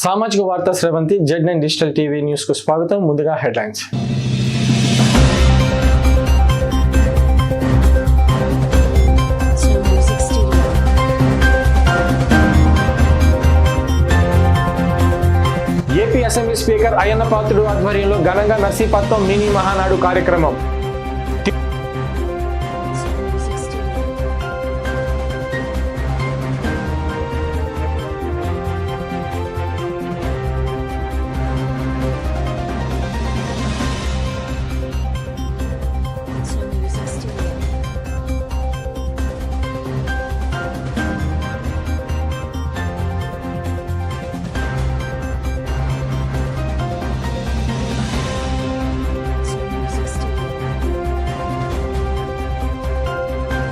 సామాజిక వార్తా స్రవంతి Z9 digital TV news కు స్వాగతం. ముందుగా headlines. AP assembly speaker Ayyanna Patrudu ఆధ్వర్యంలో ఘనంగా నర్సీపట్నం మినీ మహానాడు కార్యక్రమం.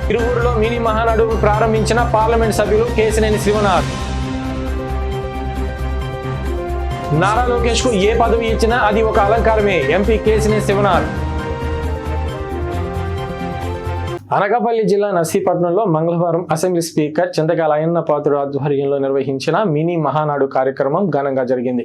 తిరువూరులో మినీ మహానాడు ప్రారంభించిన పార్లమెంట్ సభ్యులు కేశినేని శ్రీనాథ్. నారా లోకేష్ కు ఏ పదవి ఇచ్చినా అది ఒక అలంకారమే, ఎంపీ కేశినేని శ్రీనాథ్. అనకాపల్లి జిల్లా నర్సీపట్నంలో మంగళవారం అసెంబ్లీ స్పీకర్ చింతకాయల అయ్యన్న పాత్రుడు ఆధ్వర్యంలో నిర్వహించిన మినీ మహానాడు కార్యక్రమం ఘనంగా జరిగింది.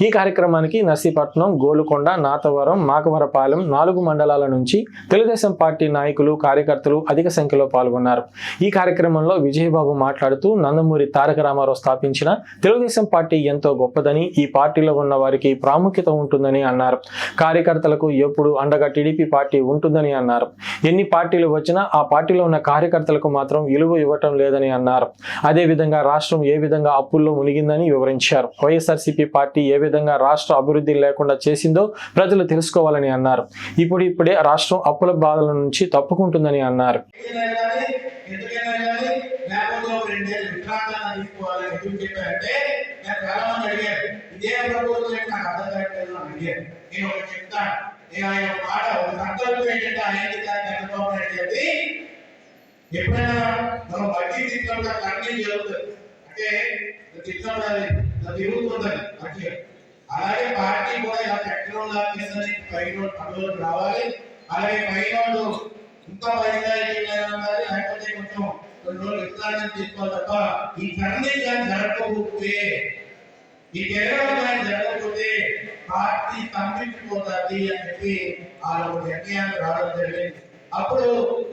ఈ కార్యక్రమానికి నర్సీపట్నం, గోలుకొండ, నాతవరం, మాకవరపాలెం 4 మండలాల నుంచి తెలుగుదేశం పార్టీ నాయకులు, కార్యకర్తలు అధిక సంఖ్యలో పాల్గొన్నారు. ఈ కార్యక్రమంలో విజయబాబు మాట్లాడుతూ నందమూరి తారక రామారావు స్థాపించిన తెలుగుదేశం పార్టీ ఎంతో గొప్పదని, ఈ పార్టీలో ఉన్న వారికి ప్రాముఖ్యత ఉంటుందని అన్నారు. కార్యకర్తలకు ఎప్పుడు అండగా టీడీపీ పార్టీ ఉంటుందని అన్నారు. ఎన్ని పార్టీలు వచ్చినా ఆ పార్టీలో ఉన్న కార్యకర్తలకు మాత్రం విలువ ఇవ్వటం లేదని అన్నారు. అదేవిధంగా రాష్ట్రం ఏ విధంగా అప్పుల్లో మునిగిందని వివరించారు. వైఎస్ఆర్సీపీ పార్టీ ఏ విధంగా రాష్ట్ర అభివృద్ధి లేకుండా చేసిందో ప్రజలు తెలుసుకోవాలని అన్నారు. ఇప్పుడే రాష్ట్రం అప్పుల బాధల నుంచి తప్పుకుంటుందని అన్నారు. ఎప్పుడైనా మనం బడ్జెట్ తీసుకుంటే అన్నీ జరుగుతుంది అంటే తిరుగుతుంటుంది అట్లా. అలాగే పార్టీ కూడా ఇలా టెక్నాలజీ పైన పనులు రావాలి. అలాగే పైన ఇంకా పైదాయి లేకపోతే కొంచెం కొన్ని రోజులు విత్తనాలను తీసుకోవాలి తప్ప ఈ కన్నీ కానీ జరగకపోతే, ఈ కేరళ కానీ జరగకపోతే పార్టీ స్తంభించిపోతుంది అని చెప్పి వాళ్ళకు నిర్ణయానికి రావడం జరిగింది. అప్పుడు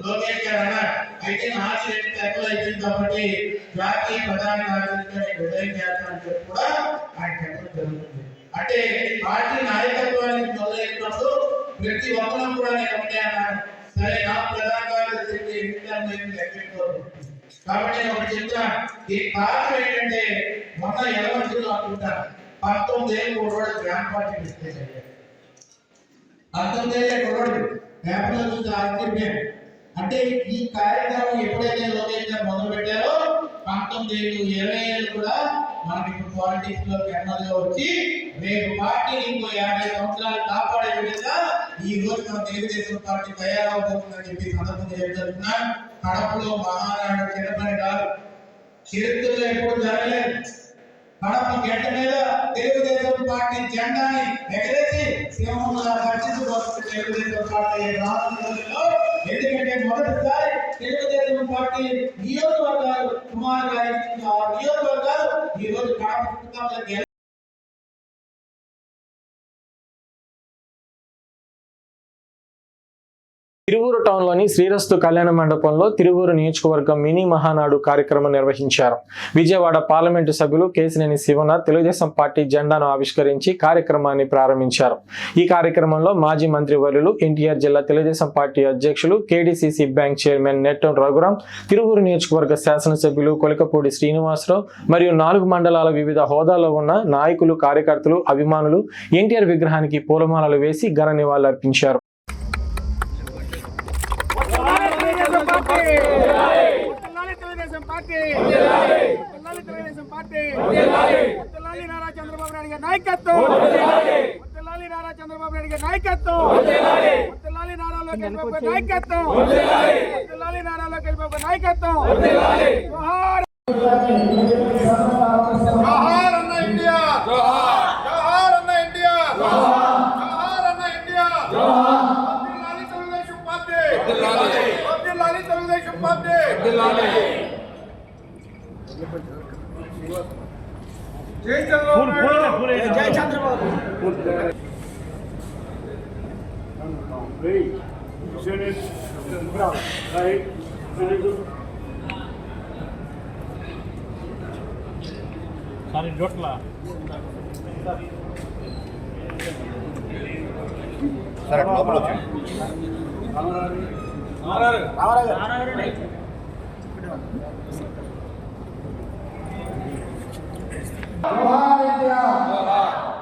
లోకేష్ గారు అన్నారు, అయితే నాకు 2 తెగలు అయిపోయింది కాబట్టి జాతీయ ప్రధాన కార్యదర్శిగా ఉదయం చేస్తానని చెప్పి కూడా ఆయన చెప్పడం జరుగుతుంది. అంటే పార్టీ నాయకత్వానికి మొదలైనప్పుడు ప్రతి ఒక్కరం కూడా నేను ఒకటే అన్నాను, సరే నాకు ప్రధాన కార్యదర్శి కాబట్టి నేను ఒకటి చెప్తాను. ఈ కారణం ఏంటంటే మొన్న ఎలవంతులు అనుకుంటాను 19 ఏళ్ళు కూడా గ్రామ పార్టీ మిస్టేక్ 19 ఏళ్ళ కూడా పేపర్లో చూసి ఆశ్చర్యం. అంటే ఈ కార్యక్రమం ఎప్పుడైతే లోకేష్ గారు మొదలు పెట్టారో 19 ఏళ్ళు 20 ఏళ్ళు కూడా మనకి ఇప్పుడు పాలిటిక్స్ లో ఎమ్మెల్యేగా వచ్చి రేపు పార్టీని ఇంకో 50 సంవత్సరాలు కాపాడే విధంగా ఈ రోజు మన తెలుగుదేశం పార్టీ తయారవబోతుందని చెప్పి సందర్భంగా చెప్తున్నా. కడపలో మహానాడు చిన్నపని కాదు, చరిత్రలో ఎప్పుడు జరగలేదు. కడప గడ్డ మీద తెలుగుదేశం పార్టీ జెండాని ఎగరేసి సింహంలా రక్షించబోతుంది తెలుగుదేశం పార్టీ రాష్ట్రంలో. ఎందుకంటే మొదటిసారి తెలుగుదేశం పార్టీ నియోజకవర్గాలు సుమారుగా 6 నియోజకవర్గాలు ఈ రోజు కడప తిరువూరు టౌన్లోని శ్రీరస్తు కళ్యాణ మండపంలో తిరువూరు నియోజకవర్గం మినీ మహానాడు కార్యక్రమం నిర్వహించారు. విజయవాడ పార్లమెంటు సభ్యులు కేశినేని శ్రీనాథ్ తెలుగుదేశం పార్టీ జెండాను ఆవిష్కరించి కార్యక్రమాన్ని ప్రారంభించారు. ఈ కార్యక్రమంలో మాజీ మంత్రి వర్యులు, ఎన్టీఆర్ జిల్లా తెలుగుదేశం పార్టీ అధ్యక్షులు, KDCC bank chairman Nettem Raghuram, Tiruvuru నియోజకవర్గ శాసనసభ్యులు కొలికపూడి శ్రీనివాసరావు మరియు 4 మండలాల వివిధ హోదాలో ఉన్న నాయకులు, కార్యకర్తలు, అభిమానులు ఎన్టీఆర్ విగ్రహానికి పూలమాలలు వేసి ఘన నివాళులర్పించారు.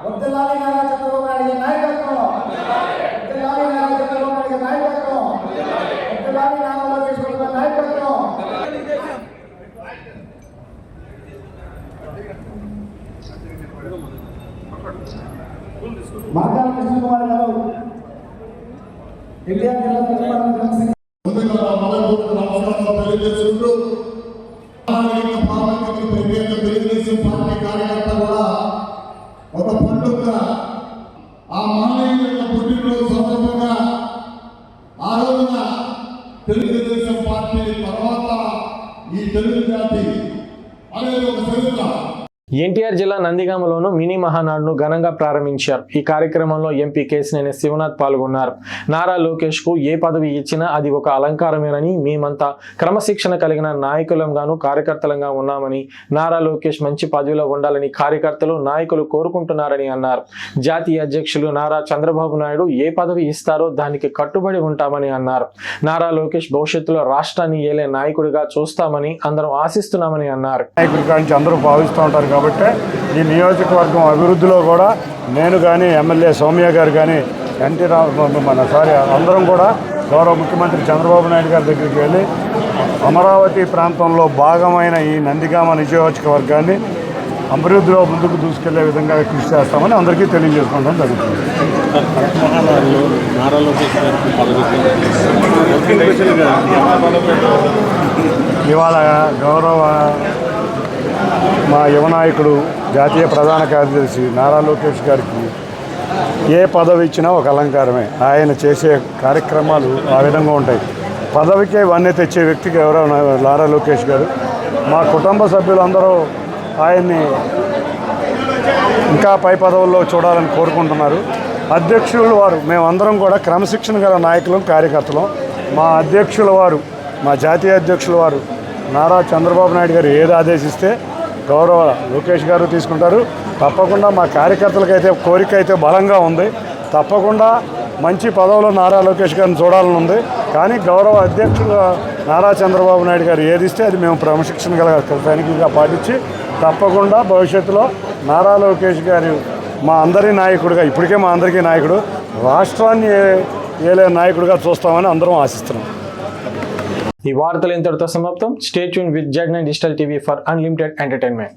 వర్ధిల్లాలి నారా చంద్రబాబు నాయుడు గారి నాయకత్వం. వర్ధిల్లాలి నారా చంద్రబాబు నాయుడు గారి నాయకత్వం. వర్ధిల్లాలి నారా లోకేష్ బాబు గారి నాయకత్వం. మార్గాల కృష్ణకుమార్ గారు ఇండియా జిల్లా జనసేన తెలియజేస్తుంటూ తెలుగుదేశం పార్టీ కార్యకర్త కూడా ఒక పండుగ ఆ మహనీయుల యొక్క పుట్టినరోజు సందర్భంగా ఆ రోజున తెలుగుదేశం పార్టీ తర్వాత ఈ తెలుగు జాతి అనేది ఒక చరిత్ర. ఎన్టీఆర్ జిల్లా నందిగామలోను మినీ మహానాడును ఘనంగా ప్రారంభించారు. ఈ కార్యక్రమంలో ఎంపీ కేశినేని శివనాథ్ పాల్గొన్నారు. నారా లోకేష్ కు ఏ పదవి ఇచ్చినా అది ఒక అలంకారమేనని, మేమంతా క్రమశిక్షణ కలిగిన నాయకులంగాను కార్యకర్తలంగా ఉన్నామని, నారా లోకేష్ మంచి పదవిలో ఉండాలని కార్యకర్తలు నాయకులు కోరుకుంటున్నారని అన్నారు. జాతీయ అధ్యక్షులు నారా చంద్రబాబు నాయుడు ఏ పదవి ఇస్తారో దానికి కట్టుబడి ఉంటామని అన్నారు. నారా లోకేష్ భవిష్యత్తులో రాష్ట్రాన్ని ఏలే నాయకుడిగా చూస్తామని అందరం ఆశిస్తున్నామని అన్నారు. అందరూ భావిస్తూ ఉంటారు కాబట్టి ఈ నియోజకవర్గం అభివృద్ధిలో కూడా నేను కానీ ఎమ్మెల్యే సౌమ్య గారు కానీ అందరం కూడా గౌరవ ముఖ్యమంత్రి చంద్రబాబు నాయుడు గారి దగ్గరికి వెళ్ళి అమరావతి ప్రాంతంలో భాగమైన ఈ నందిగామ నియోజకవర్గాన్ని అభివృద్ధిలో ముందుకు దూసుకెళ్లే విధంగా కృషి చేస్తామని అందరికీ తెలియజేసుకోవడం జరుగుతుంది. ఇవాళ గౌరవ మా యువ నాయకుడు జాతీయ ప్రధాన కార్యదర్శి నారా లోకేష్ గారికి ఏ పదవి ఇచ్చినా ఒక అలంకారమే. ఆయన చేసే కార్యక్రమాలు ఆ విధంగా ఉంటాయి. పదవికే వన్నె తెచ్చే వ్యక్తికి ఎవరో నారా లోకేష్ గారు. మా కుటుంబ సభ్యులందరూ ఆయన్ని ఇంకా పై పదవుల్లో చూడాలని కోరుకుంటున్నారు. అధ్యక్షులు వారు మేమందరం కూడా క్రమశిక్షణ గల నాయకులం, కార్యకర్తలం. మా అధ్యక్షుల వారు, మా జాతీయ అధ్యక్షుల వారు నారా చంద్రబాబు నాయుడు గారు ఏది ఆదేశిస్తే గౌరవ లోకేష్ గారు తీసుకుంటారు. తప్పకుండా మా కార్యకర్తలకైతే కోరిక అయితే బలంగా ఉంది. తప్పకుండా మంచి పదవులో నారా లోకేష్ గారిని చూడాలని ఉంది. కానీ గౌరవ అధ్యక్షులు నారా చంద్రబాబు నాయుడు గారు ఏది ఇస్తే అది మేము క్రమశిక్షణ గల సైనికులుగా పాటించి తప్పకుండా భవిష్యత్తులో నారా లోకేష్ గారు మా అందరి నాయకుడిగా, ఇప్పటికే మా అందరికీ నాయకుడు, రాష్ట్రాన్ని ఏలే నాయకుడిగా చూస్తామని అందరం ఆశిస్తున్నాం. ఈ వార్తలు ఇంతటితో సమాప్తం. స్టే ట్యూన్ విత్ జగ్9 digital TV for unlimited entertainment.